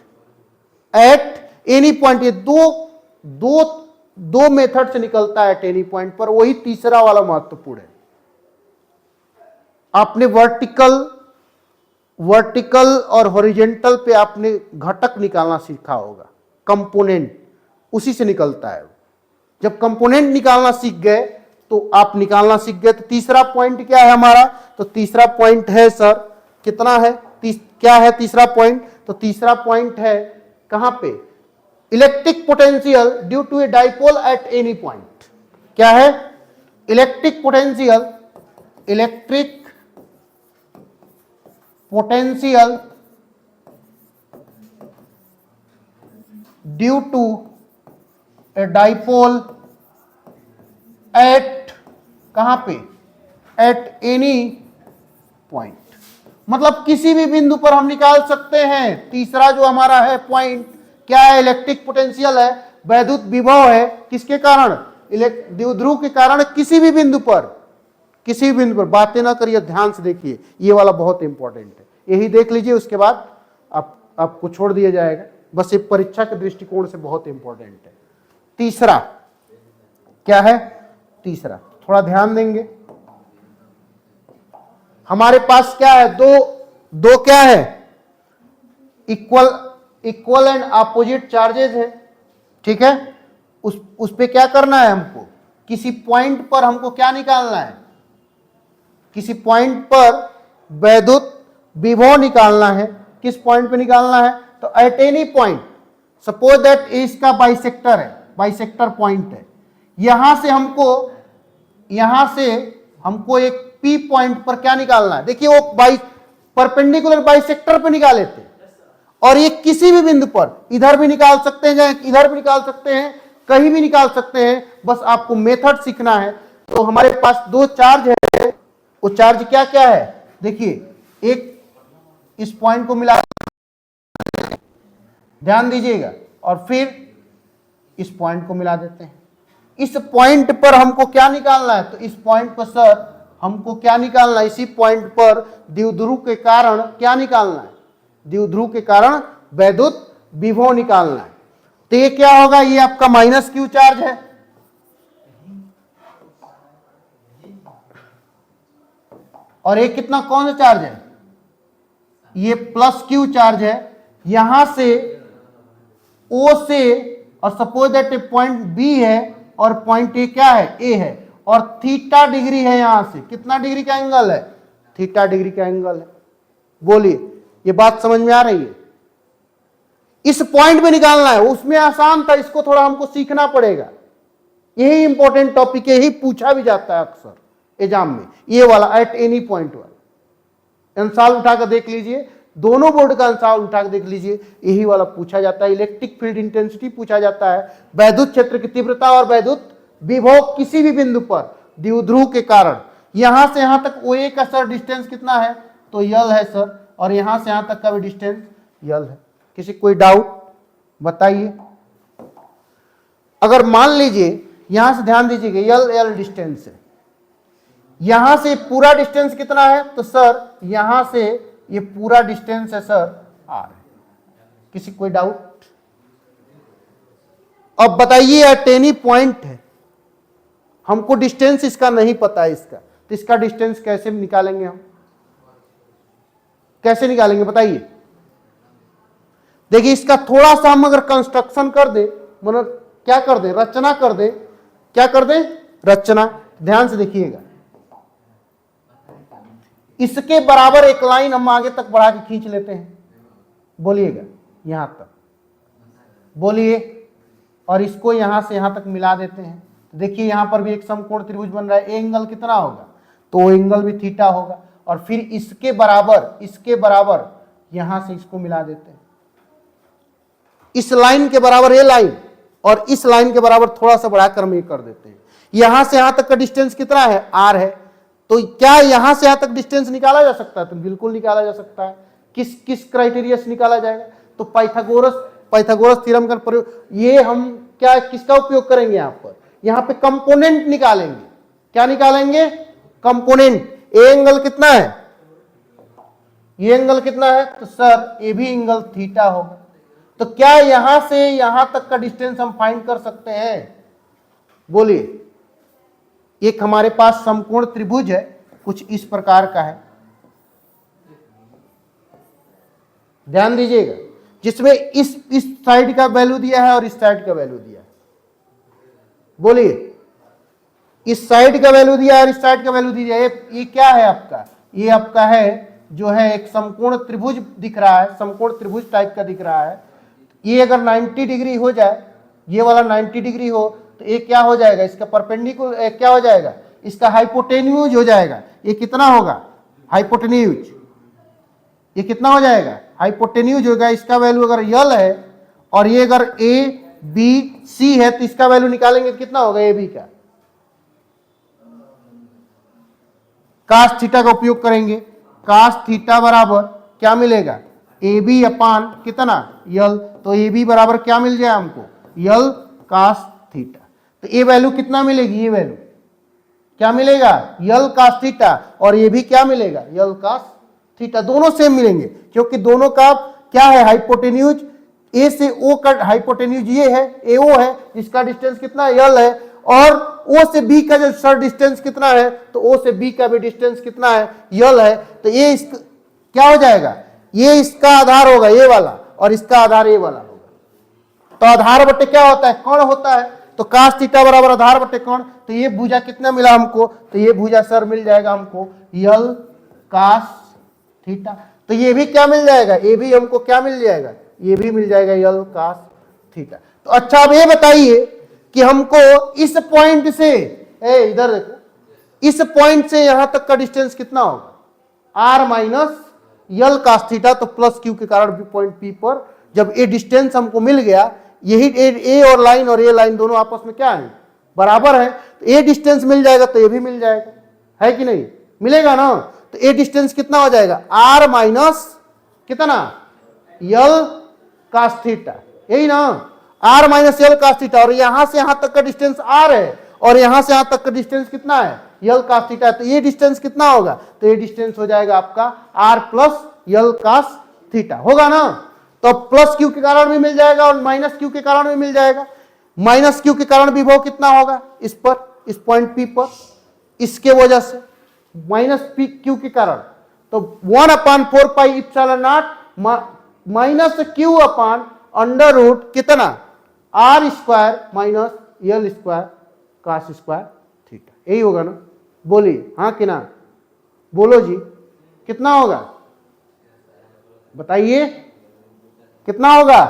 Eight any point, ये दो मेथड से निकलता है एट एनी पॉइंट पर, वही तीसरा वाला महत्वपूर्ण है। आपने वर्टिकल और हॉरिजॉन्टल पे आपने घटक निकालना सीखा होगा, कंपोनेंट, उसी से निकलता है। जब कंपोनेंट निकालना सीख गए तो आप निकालना सीख गए। तो तीसरा पॉइंट क्या है हमारा? तो तीसरा पॉइंट है सर कितना है? क्या है तीसरा पॉइंट? तो तीसरा पॉइंट है कहां पे? Electric potential due to a dipole at any point. क्या है? Electric potential due to a dipole at कहां पे? एट एनी पॉइंट, मतलब किसी भी बिंदु पर हम निकाल सकते हैं। तीसरा जो हमारा है पॉइंट क्या है? इलेक्ट्रिक पोटेंशियल है, वैद्युत विभव है, किसके कारण? द्विध्रुव के कारण। किसी भी बिंदु पर बातें ना करिए, ध्यान से देखिए, ये वाला बहुत इंपॉर्टेंट है। यही देख लीजिए, उसके बाद आपको छोड़ दिया जाएगा। बस ये परीक्षा के दृष्टिकोण से बहुत इंपॉर्टेंट है। तीसरा क्या है? तीसरा थोड़ा ध्यान देंगे। हमारे पास क्या है? दो क्या है? इक्वल एंड अपोजिट चार्जेस है, ठीक है। उस पे क्या करना है हमको? किसी पॉइंट पर हमको क्या निकालना है, किसी पॉइंट पर वैद्युत विभव निकालना है। किस पॉइंट पे निकालना है, तो eight any point, suppose that इसका बाइसेक्टर है, बाइसेक्टर पॉइंट है, यहां से हमको एक P पॉइंट पर क्या निकालना है। देखिए वो परपेंडिकुलर बाइसेक्टर पे निकाले थे, और ये किसी भी बिंदु पर इधर भी निकाल सकते हैं, इधर भी निकाल सकते हैं, कहीं भी निकाल सकते हैं, बस आपको मेथड सीखना है। तो हमारे पास दो चार्ज है, वो चार्ज क्या क्या है, देखिए एक इस पॉइंट को मिला, ध्यान दीजिएगा, और फिर इस पॉइंट को मिला देते हैं। इस पॉइंट पर हमको क्या निकालना है, तो इस पॉइंट पर सर हमको क्या निकालना है, इसी पॉइंट पर द्विध्रुव के कारण क्या निकालना है, द्विध्रुव के कारण वैद्युत विभव निकालना है। तो ये क्या होगा, ये आपका माइनस क्यू चार्ज है, और ये कितना कौन सा चार्ज है, ये प्लस क्यू चार्ज है। यहां से O से, और suppose that a point B है और पॉइंट ए क्या है, ए है, और थीटा डिग्री है, यहां से कितना डिग्री का एंगल है, थीटा डिग्री का एंगल है। बोलिए ये बात समझ में आ रही है। इस पॉइंट पे निकालना है, उसमें आसान था, इसको थोड़ा हमको सीखना पड़ेगा। यही इंपॉर्टेंट टॉपिक है, यही पूछा भी जाता है अक्सर एग्जाम में, ये वाला एट एनी पॉइंट वाला। आंसर उठाकर देख लीजिए, दोनों बोर्ड का आंसर उठाकर देख लीजिए, यही वाला पूछा जाता है। इलेक्ट्रिक फील्ड इंटेंसिटी पूछा जाता है, वैद्युत क्षेत्र की तीव्रता और वैद्युत विभव किसी भी बिंदु पर द्विध्रुव के कारण। यहां से यहां तक OA का सर डिस्टेंस कितना है, तो यल है सर, और यहां से यहां तक का भी डिस्टेंस यल है। किसी कोई डाउट बताइए। अगर मान लीजिए यहां से ध्यान दीजिएगा, यल डिस्टेंस है, यहां से पूरा डिस्टेंस कितना है, तो सर यहां से ये पूरा डिस्टेंस है सर R। किसी कोई डाउट। अब बताइए एट एनी पॉइंट है, हमको डिस्टेंस इसका नहीं पता है इसका, तो इसका डिस्टेंस कैसे निकालेंगे हम, कैसे निकालेंगे बताइए। देखिए इसका थोड़ा सा हम अगर कंस्ट्रक्शन कर दे, मतलब क्या कर दे, रचना कर दे, क्या कर दे, रचना। ध्यान से देखिएगा, इसके बराबर एक लाइन हम आगे तक बढ़ा के खींच लेते हैं, बोलिएगा यहां तक, बोलिए, और इसको यहां से यहां तक मिला देते हैं। देखिए यहां पर भी एक समकोण त्रिभुज बन रहा है, ए एंगल कितना होगा, तो एंगल भी थीटा होगा, और फिर इसके बराबर यहां से इसको मिला देते हैं। इस लाइन के बराबर ये लाइन, और इस लाइन के बराबर थोड़ा सा बढ़ाकर हम ये कर देते हैं। यहां से यहां तक का डिस्टेंस कितना है, R है। तो क्या यहां से यहां तक डिस्टेंस निकाला जा सकता है, तो बिल्कुल निकाला जा सकता है। किस क्राइटेरिया से निकाला जाएगा, तो पाइथागोरस थ्योरम का प्रयोग। ये हम क्या किसका उपयोग करेंगे, यहां पर, यहां पे कंपोनेंट निकालेंगे। क्या निकालेंगे, कंपोनेंट। ए एंगल कितना है, ये एंगल कितना है, तो सर ए भी एंगल थीटा होगा। तो क्या यहां से यहां तक का डिस्टेंस हम फाइंड कर सकते हैं, बोलिए। एक हमारे पास समकोण त्रिभुज है, कुछ इस प्रकार का है, ध्यान दीजिएगा, जिसमें इस साइड का वैल्यू दिया है और इस साइड का वैल्यू दिया है। बोलिए, इस साइड का वैल्यू दिया है और इस साइड का वैल्यू दिया है। ये क्या है आपका, ये आपका है जो है एक समकोण त्रिभुज दिख रहा है, समकोण त्रिभुज टाइप का दिख रहा है। ये अगर 90 डिग्री हो जाए, ये वाला 90 डिग्री हो, तो ये क्या हो जाएगा, इसका परपेंडिकुलर क्या हो जाएगा, इसका हाइपोटेन्यूज हो जाएगा। ये कितना होगा, हाइपोटेन्यूज, ये कितना हो जाएगा, हाइपोटेन्यूज होगा। इसका वैल्यू अगर यल है, और ये अगर ABC है, तो इसका वैल्यू निकालेंगे कितना होगा, AB का। कास थीटा का उपयोग करेंगे, कास थीटा बराबर क्या मिलेगा, AB अपान कितना, यल। तो AB बराबर क्या मिल जाए हमको, यल कास थीटा। तो ये वैल्यू कितना मिलेगी, ये वैल्यू क्या मिलेगा, यल कास थीटा, और ये भी क्या मिलेगा, यल कास थीटा। दोनों सेम मिलेंगे, क्योंकि दोनों का क्या है, हाइपोटेन्यूज। ए से ओ का हाइपोटेन्यूज ये है, AO है, जिसका डिस्टेंस कितना, यल है, और O से B का जो सर डिस्टेंस कितना है, तो O से B का भी डिस्टेंस कितना है, यल है। तो ये क्या हो जाएगा, ये इसका आधार होगा ये वाला, और इसका आधार ये वाला होगा। तो आधार बटे क्या होता है, कोण होता है। तो कास थीटा बराबर आधार बटे कोण, तो ये भुजा कितना मिला हमको, तो ये भुजा सर मिल जाएगा हमको यल कास थीटा। तो ये भी क्या मिल जाएगा, ये भी हमको क्या मिल जाएगा, ये भी मिल जाएगा यल कास थीटा। तो अच्छा अब ये बताइए कि हमको इस पॉइंट से, इधर देखो, इस पॉइंट से यहां तक का डिस्टेंस कितना होगा, R minus L cos theta. तो प्लस क्यू के कारण पॉइंट पी पर जब ये डिस्टेंस हमको मिल गया, यही ए और लाइन और ये लाइन दोनों आपस में क्या है, बराबर है, तो ये डिस्टेंस मिल जाएगा तो ये भी मिल जाएगा, है कि नहीं, मिलेगा ना। तो ये डिस्टेंस कितना हो जाएगा, आर माइनस कितना यल कास थीटा, यही ना, R minus L cos theta. और यहां से यहां तक का डिस्टेंस आर है और यहां से यहां तक का डिस्टेंस कितना है, यल कास थीटा। तो ये डिस्टेंस कितना होगा, तो ये डिस्टेंस हो जाएगा आपका R plus L cos theta, होगा ना। तो प्लस क्यू के कारण भी मिल जाएगा और माइनस क्यू के कारण भी मिल जाएगा। माइनस क्यू के कारण विभव कितना होगा इस पर, इस पॉइंट पी पर, इसके वजह से माइनस पी क्यू के कारण, तो 1/4 pi epsilon naught minus Q upon under root कितना R square minus L square cos square theta, यही होगा ना। बोलिए हाँ कि ना, बोलो जी कितना होगा, बताइए कितना होगा,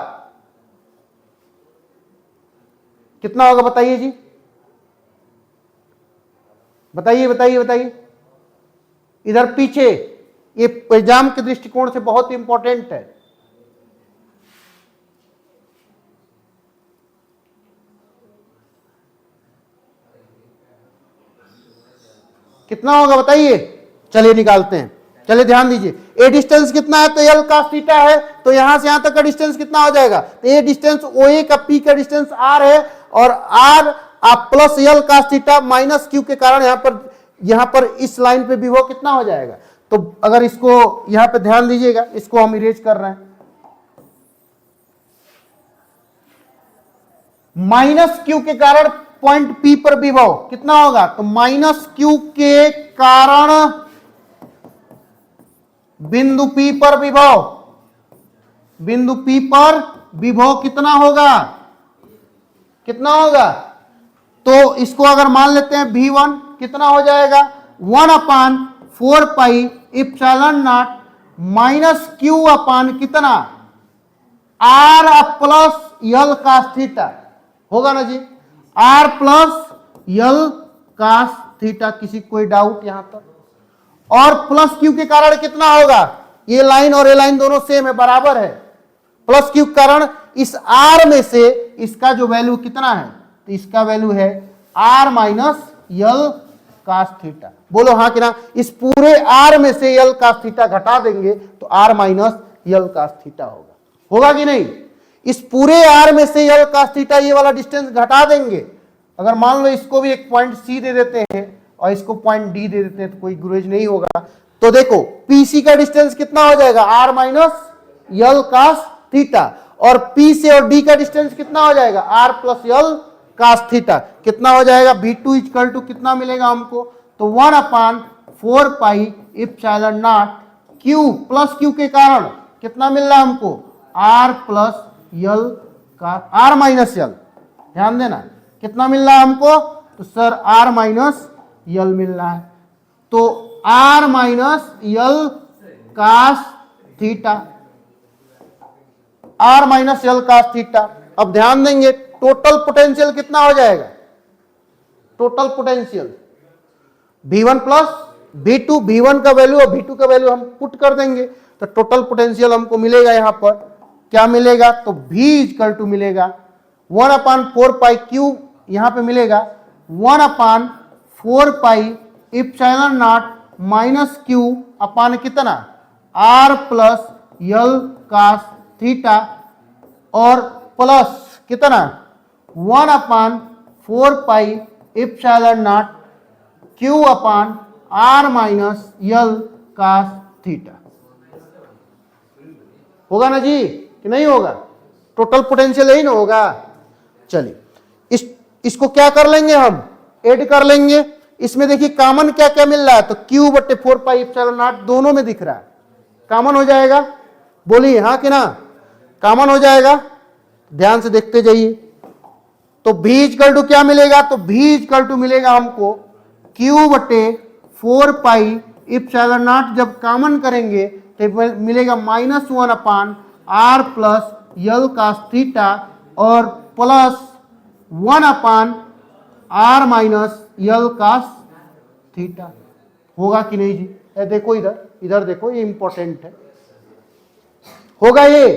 कितना होगा बताइए जी, बताइए बताइए बताइए। इधर पीछे ये एग्जाम के दृष्टिकोण से बहुत इंपॉर्टेंट है। कितना होगा बताइए, चलिए निकालते हैं, चलिए ध्यान दीजिए। ए डिस्टेंस कितना है, तो यल कास थीटा है, तो यहां से यहां तक का डिस्टेंस कितना हो जाएगा, तो ये डिस्टेंस ओ ए का पी का डिस्टेंस आर है और आर आप plus L cos theta minus Q के कारण यहां पर इस लाइन पे विभव कितना हो जाएगा। तो अगर इसको यहां पे ध्यान दीजिएगा, इसको हम इरेज कर रहे हैं, माइनस क्यू के कारण पॉइंट पी पर विभव कितना होगा, तो माइनस क्यू के कारण बिंदु पी पर विभव, बिंदु पी पर विभव कितना होगा, कितना होगा। तो इसको अगर मान लेते हैं V1 कितना हो जाएगा 1/4 pi epsilon naught minus Q upon कितना R plus L cos theta, होगा ना जी, R plus L cos theta. किसी कोई डाउट यहां तक, और प्लस क्यू के कारण कितना होगा, ये लाइन और ये लाइन दोनों सेम है, बराबर है, प्लस क्यू के कारण इस आर में से इसका जो वैल्यू कितना है, तो इसका वैल्यू है R minus L cos theta. बोलो हाँ कि ना, इस पूरे आर में से यल कास थीटा घटा देंगे तो R minus L cos theta होगा, होगा कि नहीं। इस पूरे आर में से यल कास थीटा ये वाला डिस्टेंस घटा देंगे। अगर मान लो इसको भी एक पॉइंट सी दे देते हैं और इसको पॉइंट डी दे देते हैं तो कोई गुरेज नहीं होगा। तो देखो पीसी का डिस्टेंस कितना हो जाएगा, R minus L cos theta, और पी से और डी का डिस्टेंस कितना हो जाएगा, R plus L cos theta. कितना हो जाएगा, V2 इक्वल टू कितना मिलेगा हमको, तो 1/4 pi epsilon naught Q plus Q के कारण कितना मिल रहा है हमको, आर प्लस यल का आर माइनस यल, ध्यान देना कितना मिल रहा है हमको, तो सर आर माइनस यल मिल रहा है। तो R minus L cos theta, R minus L cos theta. अब ध्यान देंगे टोटल पोटेंशियल कितना हो जाएगा, total potential V1 plus V2, V1 का वैल्यू और V2 का वैल्यू हम पुट कर देंगे तो टोटल पोटेंशियल हमको मिलेगा, यहां पर क्या मिलेगा, तो V इक्वल टू मिलेगा 1/4 पाई क्यू, यहां पे मिलेगा 1/4 pi epsilon naught minus Q upon कितना R plus L cos theta, और प्लस कितना 1/4 pi epsilon naught Q upon R minus L cos theta. होगा ना जी कि नहीं होगा, टोटल पोटेंशियल यही ना होगा। चलिए इसको क्या कर लेंगे, हम ऐड कर लेंगे। इसमें देखिए कॉमन क्या क्या मिल रहा है, तो Q/4 पाई इप्सिलॉन नॉट दोनों में दिख रहा है, कॉमन हो जाएगा। बोलिए हाँ कि ना, कॉमन हो जाएगा। ध्यान से देखते जाइए, तो v इक्वल टू क्या मिलेगा, तो v इक्वल टू मिलेगा हमको q बटे 4 पाई इप्सिलॉन नॉट, जब कॉमन करेंगे तो मिलेगा -1 upon r plus L cos theta और plus 1 upon r minus L cos theta. होगा कि नहीं जी? देखो इधर, इधर देखो, ये इंपॉर्टेंट है। होगा ये।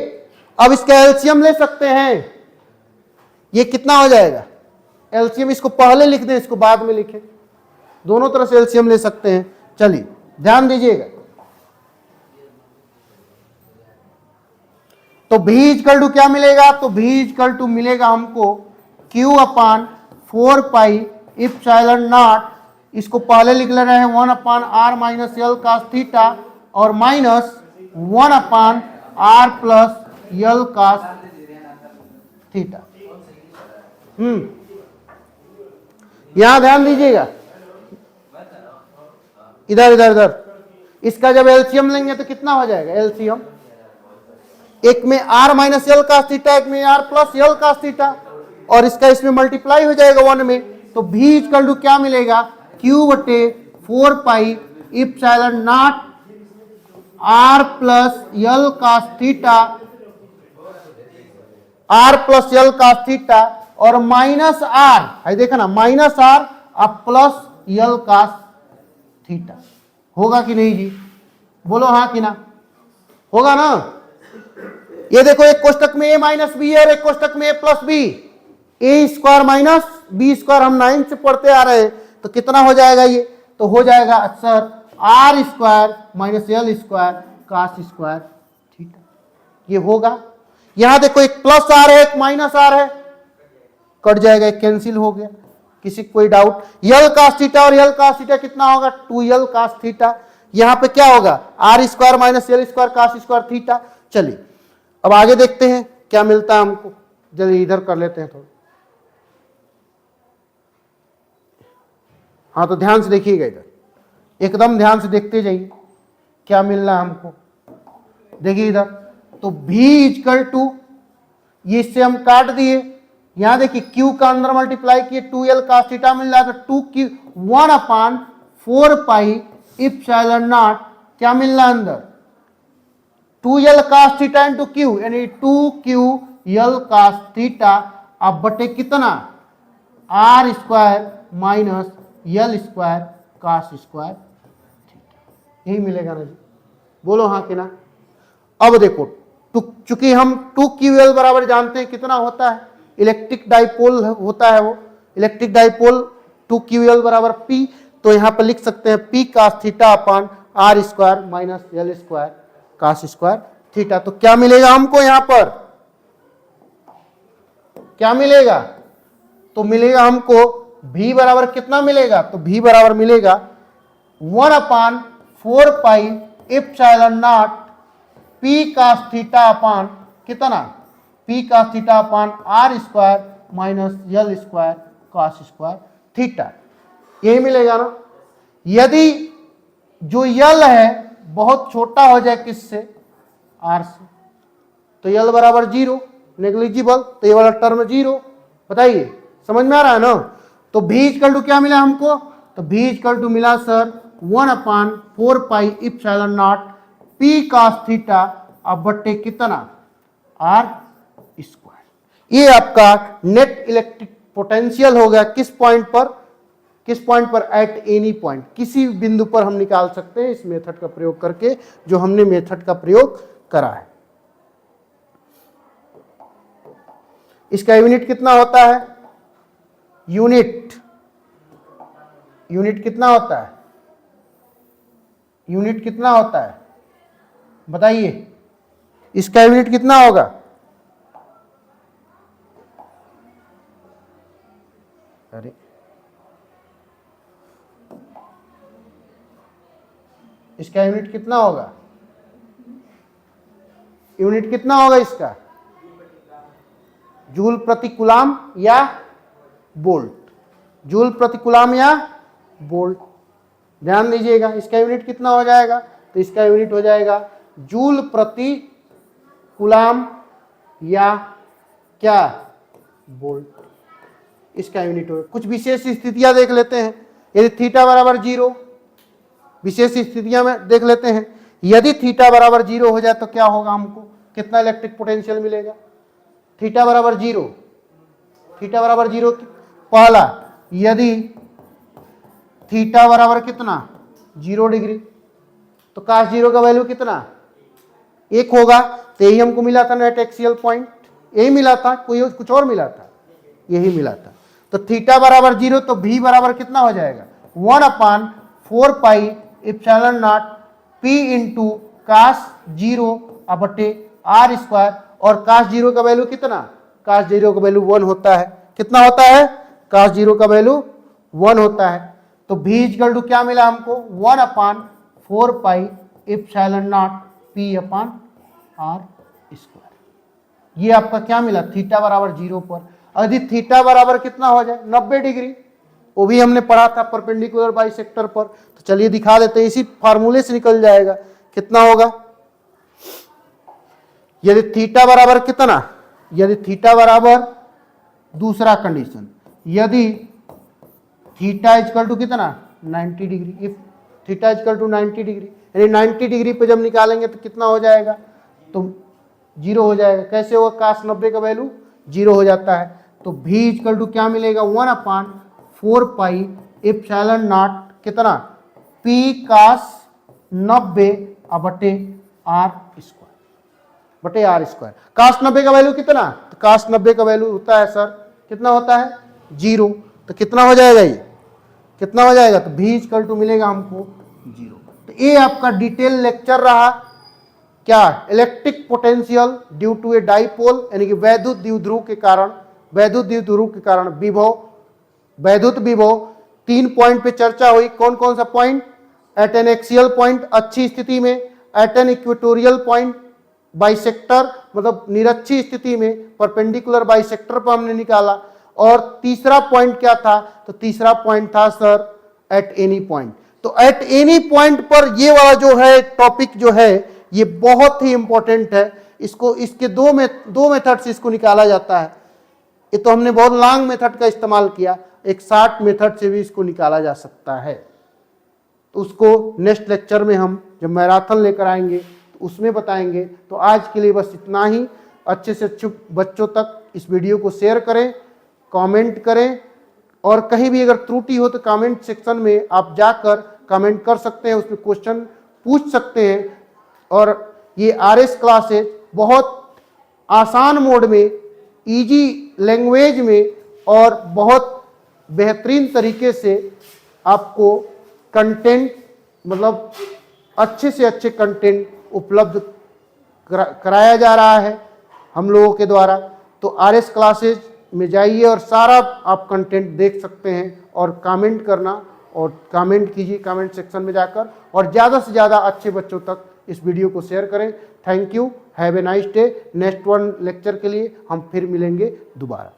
अब इसका एलसीएम ले सकते हैं। ये कितना हो जाएगा एलसीएम? इसको पहले लिख दें, इसको बाद में लिखें, दोनों तरह से एलसीएम ले सकते हैं। चलिए ध्यान दीजिएगा। तो v इक्वल टू क्या मिलेगा, तो v इक्वल टू मिलेगा हमको q upon 4 pi epsilon naught, इसको पहले लिख ले रहे हैं 1 upon r minus L cos theta और minus 1 upon r plus L cos theta. यहां ध्यान दीजिएगा, इधर इधर इधर, इसका जब एलसीएम लेंगे तो कितना हो जाएगा एलसीएम? एक में r minus L cos theta, एक में r plus L cos theta, और इसका इसमें मल्टीप्लाई हो जाएगा 1 में। तो v इक्वल टू क्या मिलेगा, q बटे 4 pi epsilon naught r plus L cos theta, r plus L cos theta और माइनस r है, देखा ना, माइनस r अब प्लस यल कास थीटा। होगा कि नहीं जी? बोलो हाँ कि ना? होगा ना? ये देखो, एक कोष्टक में a माइनस बी है और एक कोष्टक में a plus B. A square minus B square हम 9 से पढ़ते आ रहे हैं, तो कितना हो जाएगा ये? तो हो जाएगा sir R square minus L square cos square theta. ये होगा। यहां देखो, एक प्लस आर है, एक माइनस आर है, कट जाएगा, एक कैंसिल हो गया। किसी कोई डाउट? यल कास थीटा और यल कास थीटा कितना होगा, 2 यल कास थीटा। यहां पे क्या होगा, R square minus L square cos square theta. चलिए अब आगे देखते हैं क्या मिलता है हमको। जल्दी इधर कर लेते हैं थोड़ा। हाँ तो ध्यान से देखिएगा, इधर एकदम ध्यान से देखते जाइए क्या मिल रहा है हमको। देखिए इधर, तो v इक्वल टू, ये इससे हम काट दिए, यहां देखिए q का अंदर मल्टीप्लाई किए, 2l cos थीटा मिल रहा है, तो 2q 1 upon 4 pi epsilon not क्या मिल रहा है अंदर, 2l cos theta into q, यानी 2ql cos थीटा। अब बटे कितना, r square minus L square cos square theta. यही मिलेगा ना जी? बोलो हाँ कि ना? अब देखो, चूंकि हम 2ql बराबर जानते हैं कितना होता है, इलेक्ट्रिक डाइपोल होता है वो, इलेक्ट्रिक डाइपोल 2ql बराबर p, तो यहां पर लिख सकते हैं p cos theta upon r square minus L square cos square theta. तो क्या मिलेगा हमको यहां पर, क्या मिलेगा, तो मिलेगा हमको v बराबर कितना मिलेगा, तो v बराबर मिलेगा 1 upon 4 pi epsilon naught p cos theta upon कितना, p cos theta upon r square minus L square cos square theta. यही मिलेगा ना? यदि जो यल है बहुत छोटा हो जाए किससे, r से, तो यल बराबर 0, नेग्लिजिबल, तो ये वाला टर्म 0। बताइए समझ में आ रहा है ना? तो v इक्वल टू क्या मिला हमको, तो v इक्वल टू मिला sir 1 upon 4 pi epsilon naught p cos theta अब बट्टे कितना, r स्क्वायर। ये आपका नेट इलेक्ट्रिक पोटेंशियल हो गया। किस पॉइंट पर, किस पॉइंट पर, एट एनी पॉइंट, किसी बिंदु पर हम निकाल सकते हैं इस मेथड का प्रयोग करके, जो हमने मेथड का प्रयोग करा है। इसका यूनिट कितना होता है, यूनिट, यूनिट कितना होता है, यूनिट कितना होता है बताइए, इसका यूनिट कितना होगा, अरे इसका यूनिट कितना होगा, यूनिट कितना होगा इसका, जूल प्रति कूलम या वोल्ट, जूल प्रति कूलम या वोल्ट। ध्यान दीजिएगा, इसका यूनिट कितना हो जाएगा, तो इसका यूनिट हो जाएगा जूल प्रति कूलम या क्या, वोल्ट। इसका यूनिट होगा। कुछ विशेष स्थितियां देख लेते हैं। यदि थीटा बराबर 0, विशेष स्थितियां में देख लेते हैं। यदि थीटा बराबर 0 हो जाए तो क्या होगा, हमको कितना इलेक्ट्रिक पोटेंशियल मिलेगा। थीटा बराबर 0, थीटा बराबर 0, पहला यदि थीटा बराबर कितना 0 डिग्री तो cos 0 का वैल्यू कितना 1 होगा। तो यही हमको मिला था नेट एक्सियल पॉइंट, यही मिला था, कोई कुछ और मिला था, यही मिला था। तो थीटा बराबर 0 तो v बराबर कितना हो जाएगा 1/4 pi epsilon not p into cos 0 बटे r स्क्वायर। और cos 0 का वैल्यू कितना, cos 0 का वैल्यू 1 होता है। कितना होता है, cos 0 का वैल्यू 1 होता है। तो v इक्वल टू क्या मिला हमको 1/4 pi epsilon not p upon r square. ये आपका क्या मिला थीटा बराबर 0 पर। यदि थीटा बराबर कितना हो जाए 90 डिग्री, वो भी हमने पढ़ा था परपेंडिकुलर बाइसेक्टर पर। तो चलिए दिखा देते हैं, इसी फार्मूले से निकल जाएगा। कितना होगा, यदि थीटा बराबर कितना, यदि थीटा बराबर दूसरा कंडीशन, यदि थीटा इक्वल टू कितना 90 degree, if theta equal to 90 degree, यानी 90 डिग्री पे जब निकालेंगे तो कितना हो जाएगा, तो 0 हो जाएगा। कैसे होगा, cos 90 का वैल्यू 0 हो जाता है। तो v इक्वल टू क्या मिलेगा 1/4 पाई एप्सिलॉन नॉट कितना p cos 90 बटे r स्क्वायर, बटे r स्क्वायर। cos 90 का वैल्यू कितना, तो cos 90 का वैल्यू होता है सर कितना होता है 0। तो कितना हो जाएगा, ये कितना हो जाएगा, तो v इक्वल टू मिलेगा हमको 0। तो ये आपका डिटेल लेक्चर रहा, क्या, electric potential due to a dipole, यानी कि वैद्युत द्विध्रुव के कारण, वैद्युत द्विध्रुव के कारण विभव, वैद्युत विभव। 3 पॉइंट पे चर्चा हुई। कौन कौन सा point, at an axial point अच्छी स्थिति में, at an equatorial point bisector मतलब निरक्षी स्थिति में, परपेंडिकुलर बाइसेक्टर पर हमने निकाला। और तीसरा पॉइंट क्या था, तो तीसरा पॉइंट था सर एट एनी पॉइंट। तो एट एनी पॉइंट पर ये वाला जो है टॉपिक जो है ये बहुत ही इंपॉर्टेंट है। इसको इसके दो मेथड से इसको निकाला जाता है। ये तो हमने बहुत लॉन्ग मेथड का इस्तेमाल किया, एक शॉर्ट मेथड से भी इसको निकाला जा सकता है। तो उसको नेक्स्ट लेक्चर में हम जब मैराथन लेकर आएंगे तो उसमें बताएंगे। तो आज के लिए बस इतना ही। अच्छे से अच्छे बच्चों तक इस वीडियो को शेयर करें, कमेंट करें, और कहीं भी अगर त्रुटि हो तो कमेंट सेक्शन में आप जाकर कमेंट कर सकते हैं, उसमें क्वेश्चन पूछ सकते हैं। और ये RS क्लासेज बहुत आसान मोड में, इजी लैंग्वेज में और बहुत बेहतरीन तरीके से आपको कंटेंट मतलब अच्छे से अच्छे कंटेंट उपलब्ध कराया जा रहा है हम लोगों के द्वारा। तो RS क्लासेज में जाइए और सारा आप कंटेंट देख सकते हैं, और कमेंट करना, और कमेंट कीजिए कमेंट सेक्शन में जाकर, और ज़्यादा से ज़्यादा अच्छे बच्चों तक इस वीडियो को शेयर करें। Thank you, have a nice day. Next one lecture के लिए हम फिर मिलेंगे दोबारा।